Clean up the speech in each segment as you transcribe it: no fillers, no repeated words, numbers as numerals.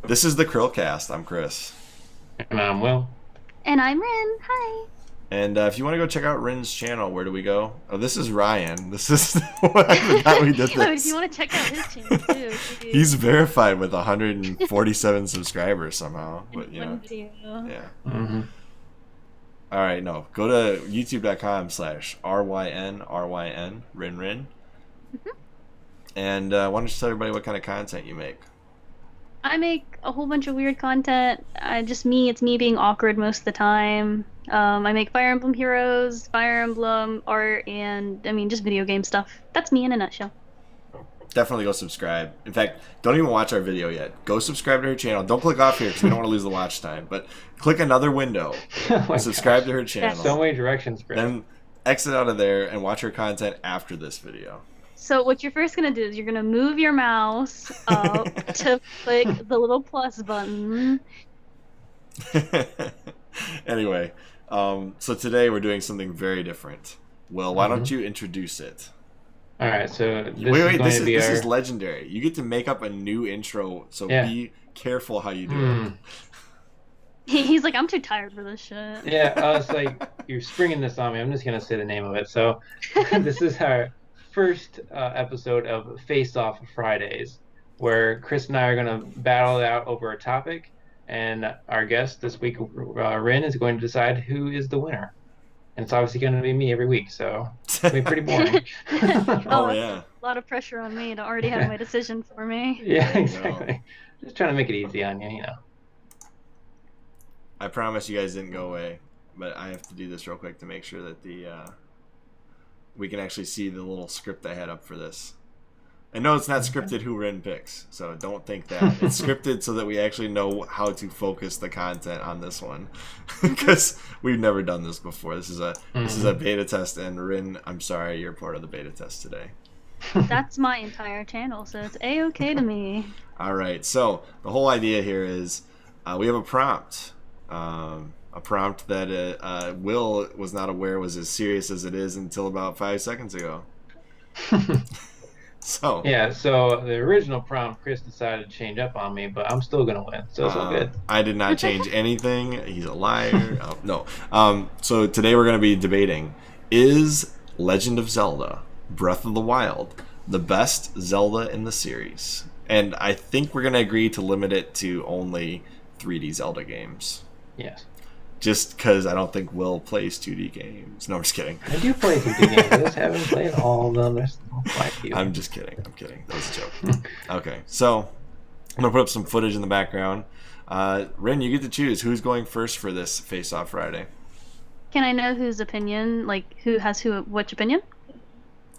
This is the CHRILLCAST. I'm Chris. And I'm Will. And I'm Rin. Hi. And if you want to go check out Rin's channel, where do we go? Oh, this is Ryan. This is I forgot we did Oh, if this. you want to check out his channel too. He's verified with 147 subscribers somehow. But you know, One video. yeah. Mm-hmm. All right, no. Go to youtube.com/RYN Rin. Mhm. And why don't you tell everybody what kind of content you make? I make a whole bunch of weird content. It's me being awkward most of the time. I make Fire Emblem Heroes, Fire Emblem art, and just video game stuff. That's me in a nutshell. Definitely go subscribe. In fact, don't even watch our video yet. Go subscribe to her channel. Don't click off here because we don't want to lose the watch time. But click another window. Oh my Subscribe gosh. to her channel. So many directions, Chris. Then exit out of there and watch her content after this video. So what you're first gonna do is you're gonna move your mouse up to click the little plus button. Anyway, so today we're doing something very different. Will, why don't you introduce it? All right, so this Wait, is going to be this our... is legendary. You get to make up a new intro, so Yeah. be careful how you do Hmm. it. He's like, I'm too tired for this shit. Yeah, I was like, you're springing this on me. I'm just going to say the name of it. So this is our first episode of Face-Off Fridays, where Chris and I are going to battle it out over a topic, and our guest this week, Rin, is going to decide who is the winner. And it's obviously going to be me every week, so it's going to be pretty boring. Oh, yeah. A lot of pressure on me to already have my decision for me. Yeah, There you exactly. Just trying to make it easy on you, you know. I promise you guys didn't go away, but I have to do this real quick to make sure that we can actually see the little script I had up for this. I know it's not scripted who Rin picks, so don't think that. It's scripted so that we actually know how to focus the content on this one, because we've never done this before. This is a beta test, and Rin, I'm sorry, you're part of the beta test today. That's my entire channel, so it's A-okay to me. All right, so the whole idea here is we have a prompt. A prompt that Will was not aware was as serious as it is until about 5 seconds ago. So Yeah, so the original prompt, Chris decided to change up on me, but I'm still going to win, so it's all good. I did not change anything. He's a liar. No. So today we're going to be debating, is Legend of Zelda Breath of the Wild the best Zelda in the series? And I think we're going to agree to limit it to only 3D Zelda games. Yes. Just because I don't think Will plays 2D games. No, I'm just kidding. I do play 2D games, I just haven't played all of them. There's quite a few. I'm just kidding. That was a joke. Okay, so I'm going to put up some footage in the background. Rin, you get to choose who's going first for this Face-Off Friday. Can I know whose opinion, like who has which opinion?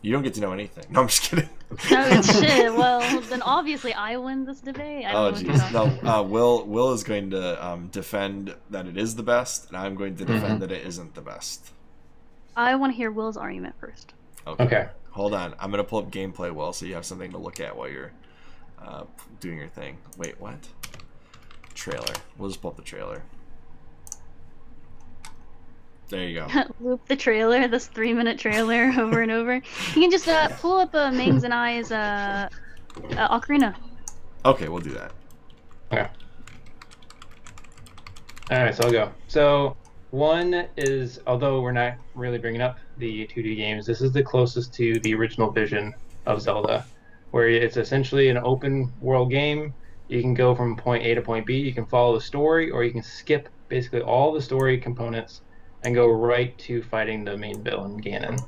You don't get to know anything. No, I'm just kidding. Oh shit! Well, then obviously I win this debate. I Oh, don't know what jeez. you're talking No, Will is going to defend that it is the best, and I'm going to defend that it isn't the best. I want to hear Will's argument first. Okay. Hold on. I'm going to pull up gameplay, Will, so you have something to look at while you're doing your thing. Wait, what? Trailer. We'll just pull up the trailer. There you go. Loop the trailer, this 3-minute trailer, over and over. You can just pull up Mings and I's Ocarina. Okay, we'll do that. Okay. Alright, so I'll go. So, one is, although we're not really bringing up the 2D games, this is the closest to the original vision of Zelda, where it's essentially an open world game. You can go from point A to point B, you can follow the story, or you can skip basically all the story components and go right to fighting the main villain, Ganon.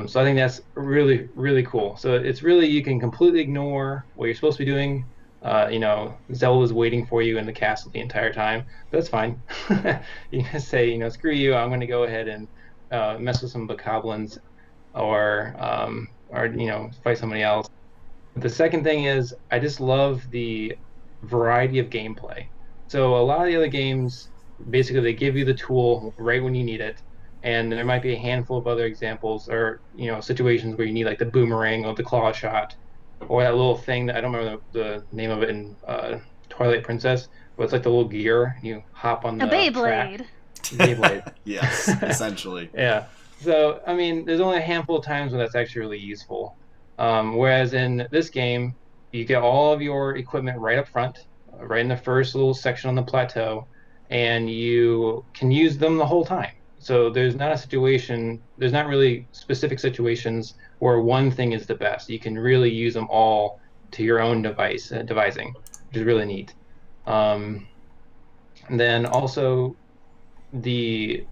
So I think that's really, really cool. So it's really, you can completely ignore what you're supposed to be doing. Zelda's waiting for you in the castle the entire time, but that's fine. You can say, screw you, I'm going to go ahead and mess with some bokoblins or fight somebody else. The second thing is, I just love the variety of gameplay. So a lot of the other games, basically they give you the tool right when you need it, and there might be a handful of other examples or situations where you need like the boomerang or the claw shot or that little thing that I don't remember the name of it in Twilight Princess, but it's like the little gear you hop on the A Beyblade. track. Beyblade. Yes, essentially. Yeah. So I mean, there's only a handful of times when that's actually really useful. Whereas in this game, you get all of your equipment right up front. right in the first little section on the plateau, and you can use them the whole time. So there's not really specific situations where one thing is the best. You can really use them all to your own devising, which is really neat. And then also the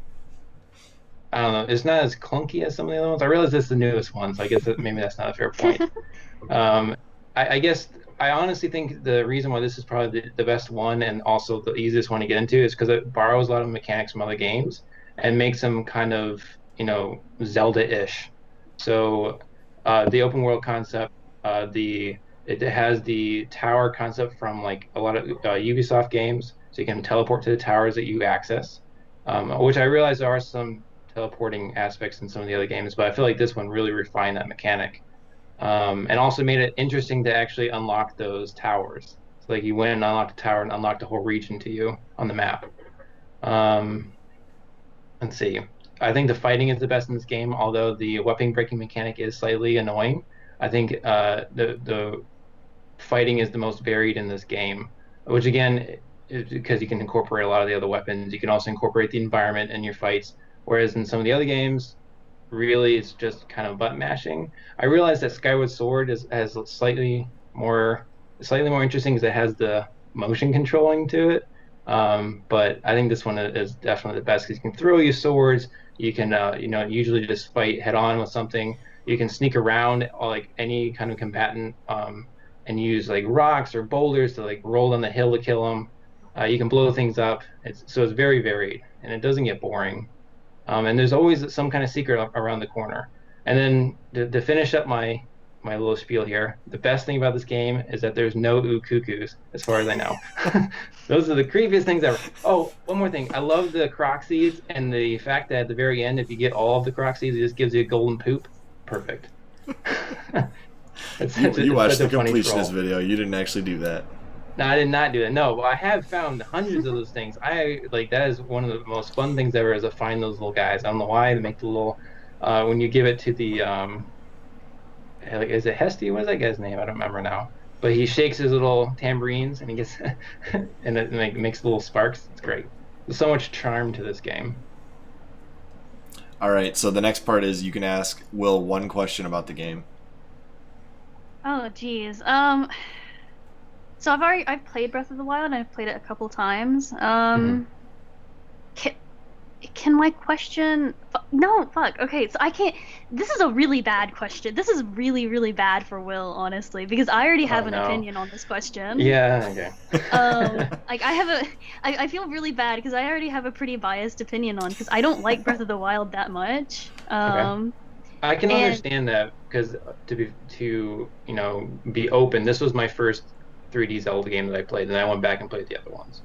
I don't know, it's not as clunky as some of the other ones. I realize this is the newest one, so I guess maybe that's not a fair point. Um, I guess I honestly think the reason why this is probably the best one and also the easiest one to get into is because it borrows a lot of mechanics from other games and makes them kind of, Zelda-ish. So the open world concept, it has the tower concept from like a lot of Ubisoft games, so you can teleport to the towers that you access, which I realize there are some teleporting aspects in some of the other games, but I feel like this one really refined that mechanic. And also made it interesting to actually unlock those towers. So like you went and unlocked a tower and unlocked a whole region to you on the map. Um, let's see. I think the fighting is the best in this game, although the weapon breaking mechanic is slightly annoying. I think the fighting is the most varied in this game, which again is because you can incorporate a lot of the other weapons. You can also incorporate the environment in your fights, whereas in some of the other games, really it's just kind of button mashing. I realize that Skyward Sword has slightly more interesting because it has the motion controlling to it. But I think this one is definitely the best because you can throw your swords. You can usually just fight head on with something. You can sneak around like any kind of combatant and use like rocks or boulders to like roll down the hill to kill them. You can blow things up. It's very varied and it doesn't get boring. And there's always some kind of secret around the corner. And then to finish up my little spiel here, the best thing about this game is that there's no ooh cuckoos, as far as I know. Those are the creepiest things ever. Oh, one more thing. I love the croc seeds and the fact that at the very end, if you get all of the croc seeds, it just gives you a golden poop. Perfect. You watched the completionist video. You didn't actually do that. No, I did not do that. No, but I have found hundreds of those things. That is one of the most fun things ever is to find those little guys. I don't know why they make the little when you give it to the is it Hesty? What is that guy's name? I don't remember now. But he shakes his little tambourines and he gets and it makes little sparks. It's great. There's so much charm to this game. All right, so the next part is you can ask Will one question about the game. Oh, geez. So I've played Breath of the Wild and I've played it a couple times. Can my question? No, fuck. Okay, so I can't. This is a really bad question. This is really, really bad for Will, honestly, because I already have an opinion on this question. Yeah. Okay. Like I feel really bad because I already have a pretty biased opinion on because I don't like Breath of the Wild that much. Okay. I can understand that because to be open, this was my first 3D Zelda game that I played, and I went back and played the other ones.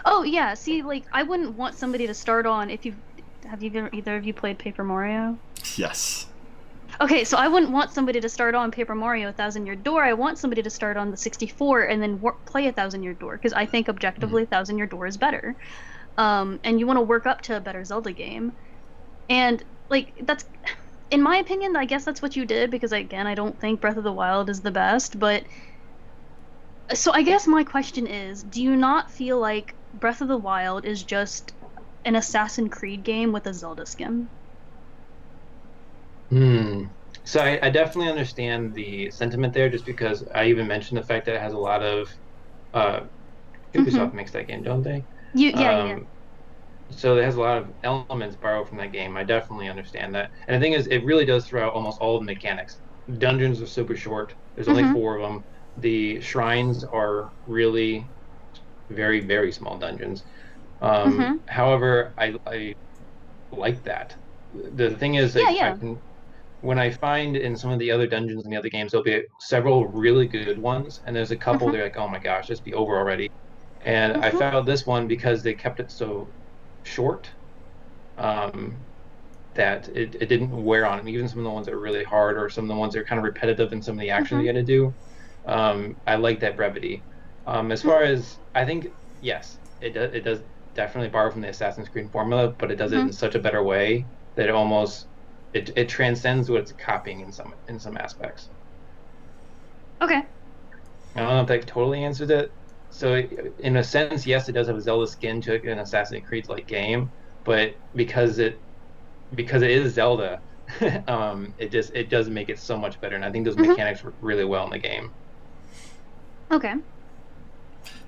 Oh yeah, see, like I wouldn't want somebody to start on either of you played Paper Mario? Yes. Okay, so I wouldn't want somebody to start on Paper Mario 1,000 Year Door. I want somebody to start on the 64 and then play 1,000 Year Door because I think objectively 1,000 Year Door is better. And you want to work up to a better Zelda game, and like that's. In my opinion, I guess that's what you did because, again, I don't think Breath of the Wild is the best, but... So I guess my question is, do you not feel like Breath of the Wild is just an Assassin's Creed game with a Zelda skin? So I definitely understand the sentiment there just because I even mentioned the fact that it has a lot of... Ubisoft makes that game, don't they? Yeah. So it has a lot of elements borrowed from that game. I definitely understand that. And the thing is, it really does throw out almost all of the mechanics. Dungeons are super short. There's only 4 of them. The shrines are really very, very small dungeons. However, I like that. The thing is, when I find in some of the other dungeons in the other games, there'll be several really good ones, and there's a couple they're like, oh my gosh, just be over already. And I found this one because they kept it so short that it didn't wear on me. Even some of the ones that are really hard or some of the ones that are kind of repetitive in some of the action you got to do. I like that brevity. As far as I think, yes, it does definitely borrow from the Assassin's Creed formula, but it does it in such a better way that it almost it transcends what it's copying in some aspects. Okay. I don't know if that totally answers it. So in a sense, yes, it does have a Zelda skin to it, an Assassin's Creed like game, but because it is Zelda, it does make it so much better, and I think those mechanics work really well in the game. Okay.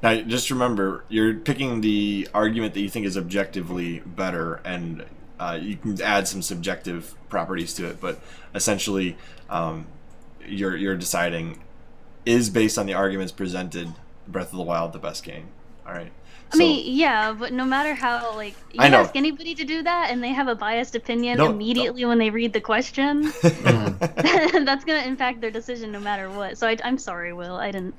Now, just remember, you're picking the argument that you think is objectively better, and you can add some subjective properties to it. But essentially, you're deciding is based on the arguments presented. Breath of the Wild the best game. All right. I mean, yeah, but no matter how, like, you ask anybody to do that, and they have a biased opinion immediately when they read the question, that's going to impact their decision no matter what. So I'm sorry, Will. I'm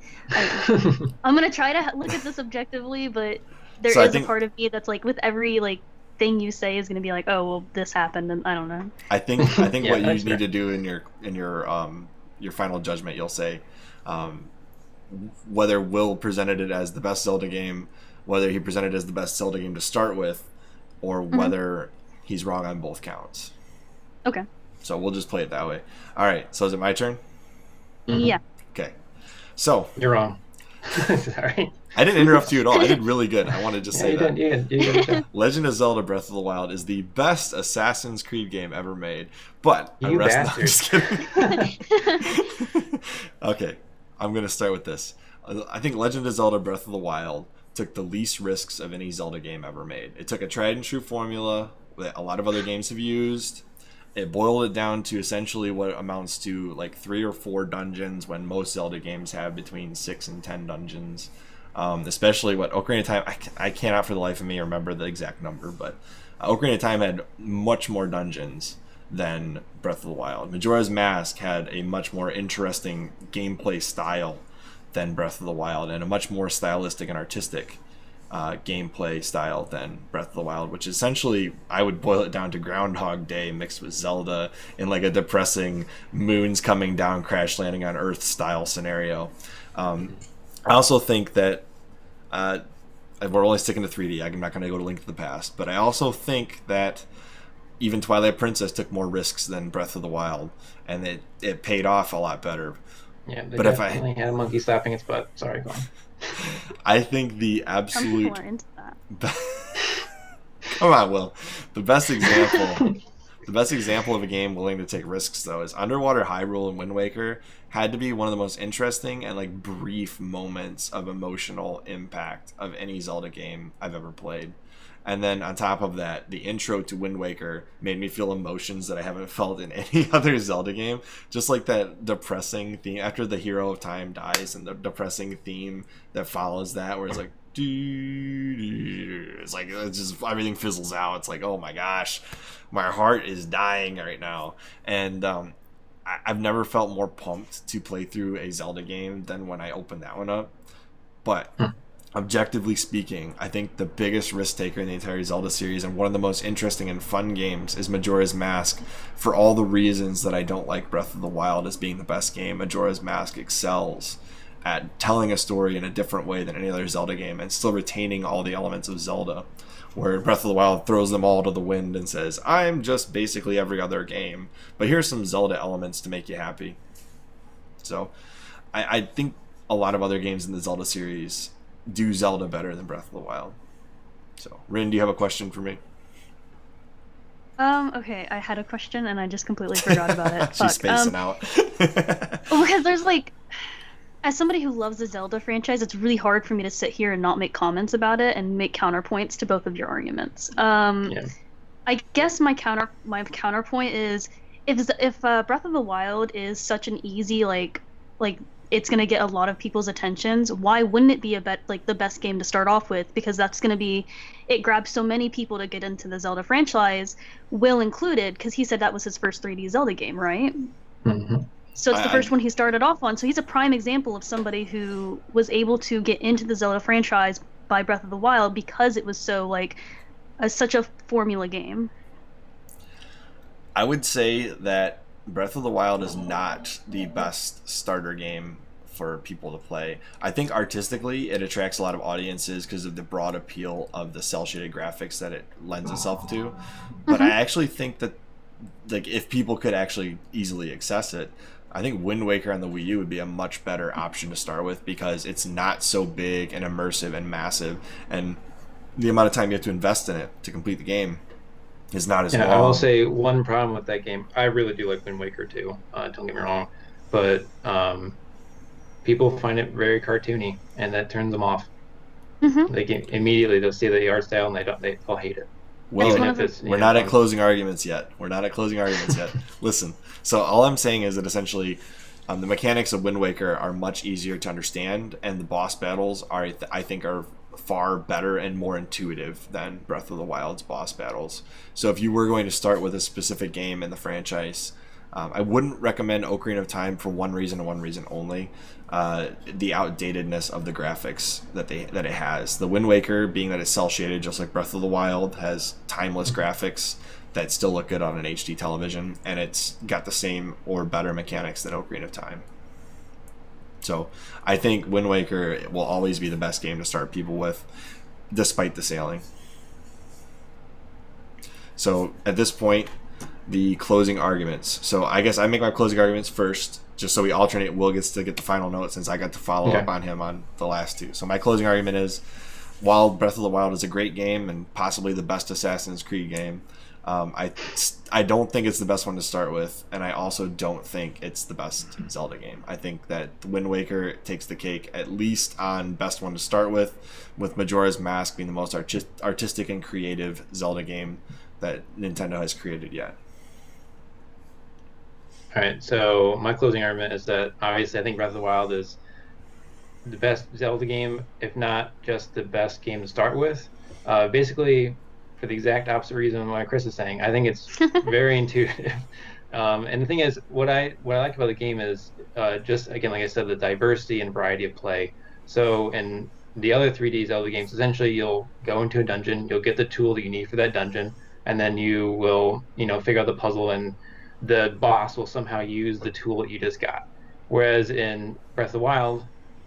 going to try to look at this objectively, but there is a part of me that's like, with every, like, thing you say is going to be like, oh, well, this happened, and I don't know. I think what you need to do in your final judgment, you'll say whether Will presented it as the best Zelda game, whether he presented it as the best Zelda game to start with, or whether he's wrong on both counts. Okay. So we'll just play it that way. All right. So is it my turn? Yeah. Okay. So you're wrong. Sorry. I didn't interrupt you at all. I did really good. I want to just say you that. Did. Legend of Zelda: Breath of the Wild is the best Assassin's Creed game ever made. But you bastard. I'm just kidding. Okay. I'm gonna start with this. I think Legend of Zelda: Breath of the Wild took the least risks of any Zelda game ever made. It took a tried and true formula that a lot of other games have used. It boiled it down to essentially what amounts to like 3 or 4 dungeons, when most Zelda games have between 6 and 10 dungeons. Especially what Ocarina of Time, I cannot for the life of me remember the exact number, but Ocarina of Time had much more dungeons than Breath of the Wild. Majora's Mask had a much more interesting gameplay style than Breath of the Wild, and a much more stylistic and artistic gameplay style than Breath of the Wild, which essentially I would boil it down to Groundhog Day mixed with Zelda in like a depressing moons coming down, crash landing on Earth style scenario. I also think that we're only sticking to 3D. I'm not going to go to Link to the Past, but I also think that even Twilight Princess took more risks than Breath of the Wild, and it paid off a lot better. Yeah, but if I had a monkey slapping its butt. Sorry, go on. I think the absolute into that. Come on, Will. The best example of a game willing to take risks, though, is Underwater Hyrule and Wind Waker had to be one of the most interesting and like brief moments of emotional impact of any Zelda game I've ever played. And then on top of that, the intro to Wind Waker made me feel emotions that I haven't felt in any other Zelda game. Just like that depressing theme after the hero of time dies, and the depressing theme that follows that, where it's like, it's like it's just everything fizzles out. It's like, oh my gosh, my heart is dying right now. And I've never felt more pumped to play through a Zelda game than when I opened that one up. But objectively speaking, I think the biggest risk taker in the entire Zelda series, and one of the most interesting and fun games, is Majora's Mask. For all the reasons that I don't like Breath of the Wild as being the best game, Majora's Mask excels at telling a story in a different way than any other Zelda game, and still retaining all the elements of Zelda, where Breath of the Wild throws them all to the wind and says, I'm just basically every other game, but here's some Zelda elements to make you happy. So I think a lot of other games in the Zelda series do Zelda better than Breath of the Wild. So, Rin, do you have a question for me? Okay, I had a question and I just completely forgot about it. She's spacing out. Because there's like, as somebody who loves the Zelda franchise, it's really hard for me to sit here and not make comments about it and make counterpoints to both of your arguments. I guess my counterpoint is, if Breath of the Wild is such an easy like it's going to get a lot of people's attentions, why wouldn't it be the best game to start off with? Because that's going to be, it grabs so many people to get into the Zelda franchise, Will included, because he said that was his first 3D Zelda game, right? Mm-hmm. So it's the first one he started off on. So he's a prime example of somebody who was able to get into the Zelda franchise by Breath of the Wild because it was so such a formula game. I would say that Breath of the Wild is not the best starter game for people to play. I think artistically it attracts a lot of audiences because of the broad appeal of the cel-shaded graphics that it lends itself to. But I actually think that if people could actually easily access it, I think Wind Waker on the Wii U would be a much better option to start with because it's not so big and immersive and massive, and the amount of time you have to invest in it to complete the game is not as long. I will say one problem with that game. I really do like Wind Waker too. Don't get me wrong, but people find it very cartoony, and that turns them off. They get, immediately they'll see the art style and they'll hate it. Well, we're not at closing arguments yet. Listen, so all I'm saying is that essentially the mechanics of Wind Waker are much easier to understand, and the boss battles are, I think, are far better and more intuitive than Breath of the Wild's boss battles. So if you were going to start with a specific game in the franchise, I wouldn't recommend Ocarina of Time for one reason and one reason only. The outdatedness of the graphics that it has. The Wind Waker, being that it's cel shaded just like Breath of the Wild, has timeless graphics that still look good on an HD television, and it's got the same or better mechanics than Ocarina of Time. So I think Wind Waker will always be the best game to start people with, despite the sailing. So at this point, the closing arguments. So I guess I make my closing arguments first, just so we alternate. Will gets to get the final note since I got to follow up on him on the last two. So my closing argument is, while Breath of the Wild is a great game and possibly the best Assassin's Creed game, I don't think it's the best one to start with, and I also don't think it's the best Zelda game. I think that Wind Waker takes the cake, at least on best one to start with Majora's Mask being the most artistic and creative Zelda game that Nintendo has created yet. All right, so my closing argument is that obviously I think Breath of the Wild is the best Zelda game, if not just the best game to start with. Basically, for the exact opposite reason why Chris is saying, I think it's very intuitive. And the thing is, what I like about the game is just, again, like I said, the diversity and variety of play. So in the other 3D Zelda games, essentially you'll go into a dungeon, you'll get the tool that you need for that dungeon, and then you will, figure out the puzzle, and the boss will somehow use the tool that you just got. Whereas in Breath of the Wild,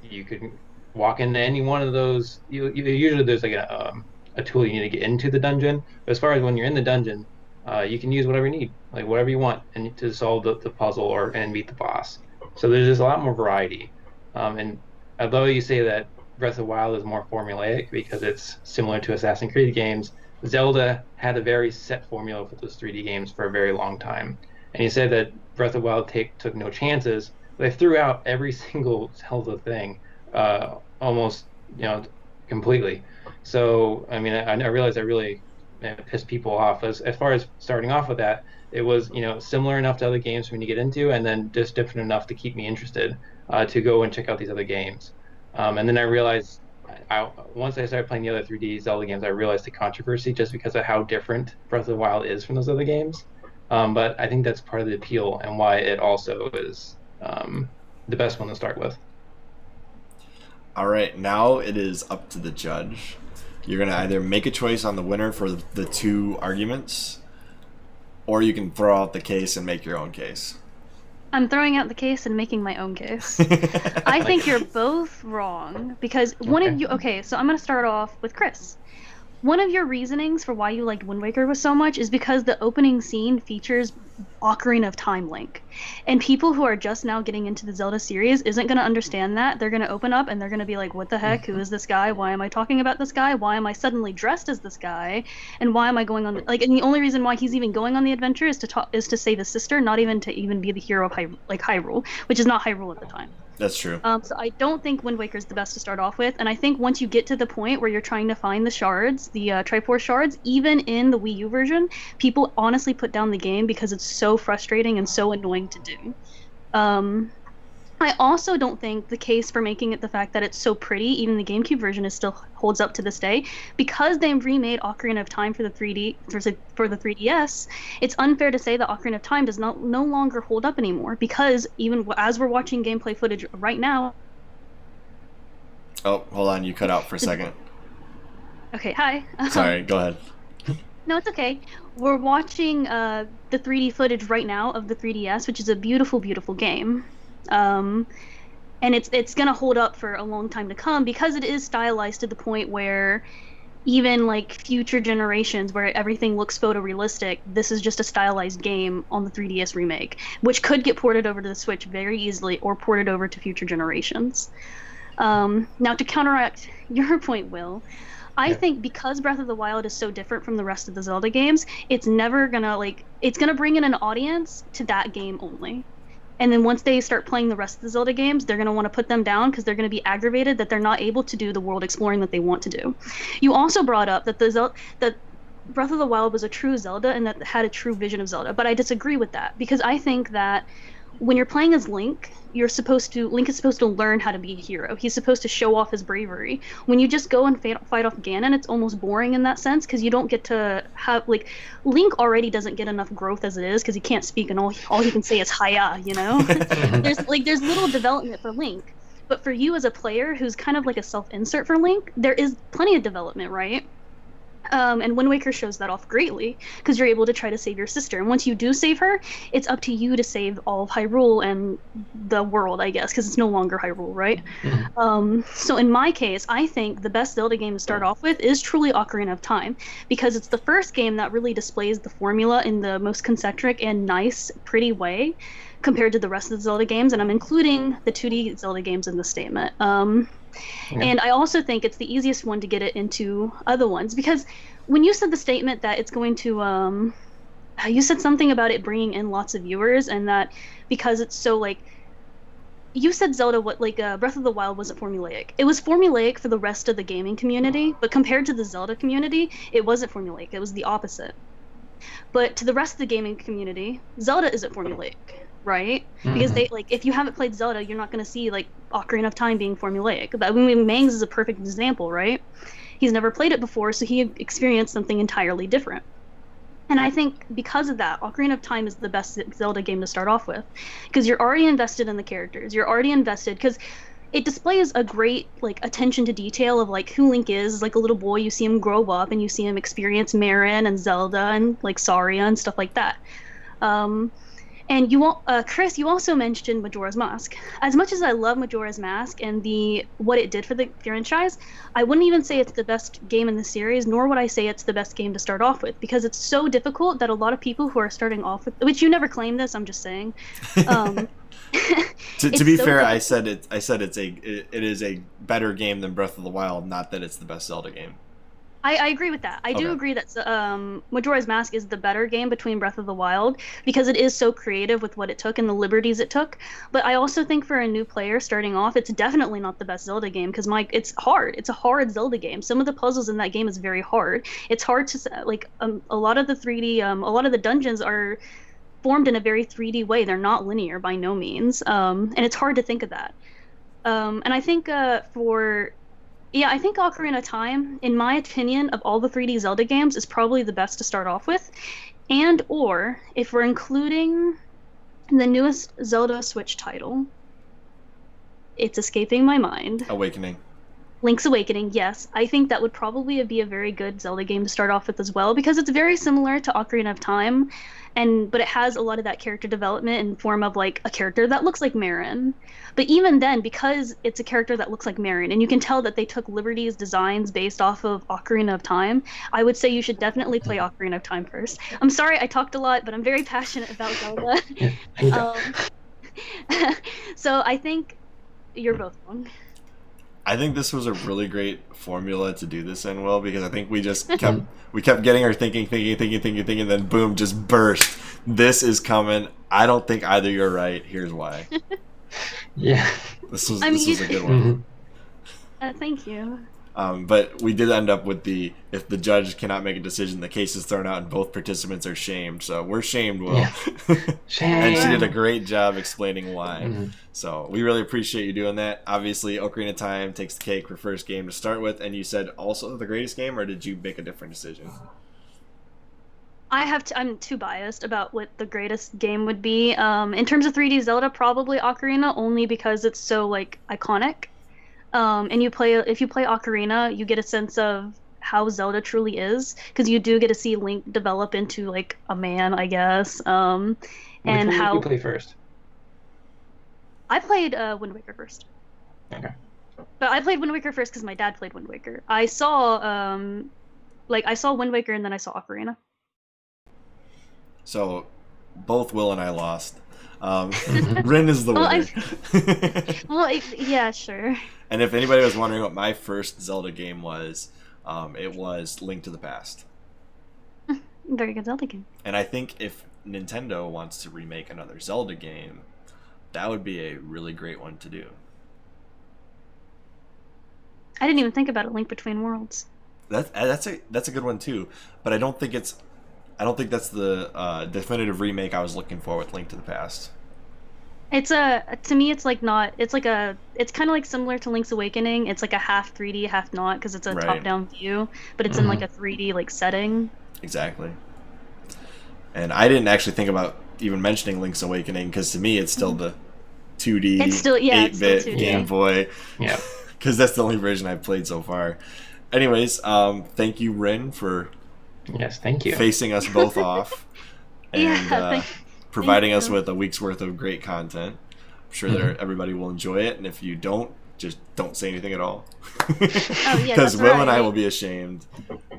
you could walk into any one of those. Usually there's like a tool you need to get into the dungeon. But as far as when you're in the dungeon, you can use whatever you need, like whatever you want, and to solve the puzzle and beat the boss. So there's just a lot more variety. And although you say that Breath of the Wild is more formulaic because it's similar to Assassin's Creed games, Zelda had a very set formula for those 3D games for a very long time. And you said that Breath of the Wild took no chances. They threw out every single Zelda thing, almost, completely. So, I mean, I realized I really pissed people off. As far as starting off with that, it was, similar enough to other games for me to get into, and then just different enough to keep me interested to go and check out these other games. And then I realized, once I started playing the other 3D Zelda games, I realized the controversy just because of how different Breath of the Wild is from those other games. But I think that's part of the appeal and why it also is the best one to start with. All right, now it is up to the judge. You're going to either make a choice on the winner for the two arguments, or you can throw out the case and make your own case. I'm throwing out the case and making my own case. I think you're both wrong because one of you... Okay, so I'm going to start off with Chris. One of your reasonings for why you liked Wind Waker so much is because the opening scene features Ocarina of Time Link. And people who are just now getting into the Zelda series isn't going to understand that. They're going to open up and they're going to be like, what the heck? Who is this guy? Why am I talking about this guy? Why am I suddenly dressed as this guy? And why am I going on... and the only reason why he's even going on the adventure is to save his sister, not even to even be the hero of Hyrule, which is not Hyrule at the time. That's true. So I don't think Wind Waker is the best to start off with, and I think once you get to the point where you're trying to find the shards, the Triforce shards, even in the Wii U version, people honestly put down the game because it's so frustrating and so annoying to do. I also don't think the case for making it the fact that it's so pretty, even the GameCube version, is still holds up to this day, because they remade Ocarina of Time for the 3DS. It's unfair to say that Ocarina of Time does no longer hold up anymore, because even as we're watching gameplay footage right now. Oh, hold on, you cut out for a second. Okay, hi. Sorry, go ahead. No, it's okay. We're watching the 3D footage right now of the 3DS, which is a beautiful, beautiful game. And it's gonna hold up for a long time to come because it is stylized to the point where even like future generations where everything looks photorealistic, this is just a stylized game on the 3DS remake, which could get ported over to the Switch very easily or ported over to future generations. Now, to counteract your point, Will, I Yeah. think because Breath of the Wild is so different from the rest of the Zelda games, it's never gonna it's gonna bring in an audience to that game only. And then once they start playing the rest of the Zelda games, they're going to want to put them down because they're going to be aggravated that they're not able to do the world exploring that they want to do. You also brought up that that Breath of the Wild was a true Zelda and that had a true vision of Zelda, but I disagree with that because I think that when you're playing as Link, Link is supposed to learn how to be a hero. He's supposed to show off his bravery. When you just go and fight off Ganon, it's almost boring in that sense because you don't get to have Link already doesn't get enough growth as it is because he can't speak and all he can say is hiya, you know? there's little development for Link. But for you as a player who's kind of like a self-insert for Link, there is plenty of development, right? And Wind Waker shows that off greatly because you're able to try to save your sister. And once you do save her, it's up to you to save all of Hyrule and the world, I guess, because it's no longer Hyrule, right? So in my case, I think the best Zelda game to start off with is truly Ocarina of Time because it's the first game that really displays the formula in the most concentric and nice, pretty way compared to the rest of the Zelda games. And I'm including the 2D Zelda games in the statement. And I also think it's the easiest one to get it into other ones because when you said the statement that it's going to, you said something about it bringing in lots of viewers and that because it's so you said Zelda, Breath of the Wild wasn't formulaic. It was formulaic for the rest of the gaming community, but compared to the Zelda community, it wasn't formulaic. It was the opposite. But to the rest of the gaming community, Zelda isn't formulaic, right? Because they if you haven't played Zelda, you're not going to see Ocarina of Time being formulaic. I mean, Mangs is a perfect example, right? He's never played it before, so he experienced something entirely different. And I think because of that, Ocarina of Time is the best Zelda game to start off with, because you're already invested in the characters. You're already invested because it displays a great attention to detail of who Link is. Like a little boy, you see him grow up and you see him experience Marin and Zelda and Saria and stuff like that. And Chris, you also mentioned Majora's Mask. As much as I love Majora's Mask and what it did for the franchise, I wouldn't even say it's the best game in the series, nor would I say it's the best game to start off with, because it's so difficult that a lot of people who are starting off with, which you never claimed this, I'm just saying. To be fair, I said it is a better game than Breath of the Wild, not that it's the best Zelda game. I agree with that. I do agree that Majora's Mask is the better game between Breath of the Wild because it is so creative with what it took and the liberties it took. But I also think for a new player starting off, it's definitely not the best Zelda game because it's hard. It's a hard Zelda game. Some of the puzzles in that game is very hard. It's hard to a lot of the 3D, a lot of the dungeons are formed in a very 3D way. They're not linear by no means, and it's hard to think of that. And I think I think Ocarina of Time, in my opinion, of all the 3D Zelda games, is probably the best to start off with. And or, if we're including the newest Zelda Switch title, it's escaping my mind. Awakening. Link's Awakening, yes. I think that would probably be a very good Zelda game to start off with as well, because it's very similar to Ocarina of Time, but it has a lot of that character development in form of a character that looks like Marin. But even then, because it's a character that looks like Marin, and you can tell that they took liberties designs based off of Ocarina of Time, I would say you should definitely play Ocarina of Time first. I'm sorry I talked a lot, but I'm very passionate about Zelda. So I think you're both wrong. I think this was a really great formula to do this in, Will, because I think we just kept getting our thinking, and then boom, just burst. This is coming. I don't think either you're right. Here's why. Yeah. This was a good one. Thank you. But we did end up with if the judge cannot make a decision, the case is thrown out and both participants are shamed. So we're shamed, Will. Yeah. Shame. And she did a great job explaining why. So we really appreciate you doing that. Obviously, Ocarina of Time takes the cake for first game to start with. And you said also the greatest game, or did you make a different decision? I'm too biased about what the greatest game would be. In terms of 3D Zelda, probably Ocarina, only because it's so iconic. And if you play Ocarina, you get a sense of how Zelda truly is, because you do get to see Link develop into a man, I guess. And Which how did you play first? I played Wind Waker first. Okay. But I played Wind Waker first because my dad played Wind Waker. I saw I saw Wind Waker and then I saw Ocarina. So both Will and I lost. Rin is the winner. Yeah, sure. And if anybody was wondering what my first Zelda game was, it was Link to the Past. Very good Zelda game. And I think if Nintendo wants to remake another Zelda game, that would be a really great one to do. I didn't even think about A Link Between Worlds. That's a good one too, but I don't think that's the definitive remake I was looking for with Link to the Past. To me it's like not, it's kind of like similar to Link's Awakening. It's like a half 3D, half not, because it's a top-down view, but it's in like a 3D like setting. Exactly. And I didn't actually think about even mentioning Link's Awakening because to me it's still the 2D, it's still 8-bit 2D. Game Boy. Yeah. Because that's the only version I've played so far. Anyways, thank you, Rin, for thank you. facing us both off and providing us you. with a week's worth of great content. I'm sure that everybody will enjoy it, and if you don't, just don't say anything at all. Because Will and I will be ashamed,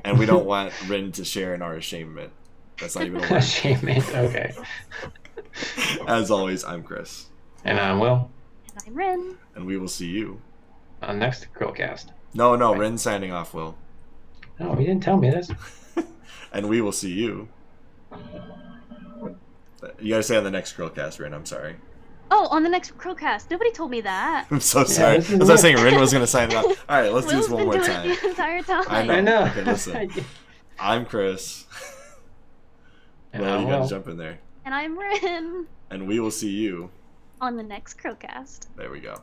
and we don't want Rin to share in our ashamement. That's not even a word. Ashamement, okay. As always, I'm Chris. And I'm Will. And I'm Rin. And we will see you on next CHRILLCAST. No, Rin signing off, Will. Oh, he didn't tell me this. And we will see you. You gotta say on the next CHRILLCAST, Rin. I'm sorry. Oh, on the next CHRILLCAST. Nobody told me that. I'm so sorry. I was saying Rin was gonna sign it off. All right, let's do this one more time. The entire time. I know. Okay, listen. I'm Chris. Well, you gotta jump in there. And I'm Rin. And we will see you on the next CHRILLCAST. There we go.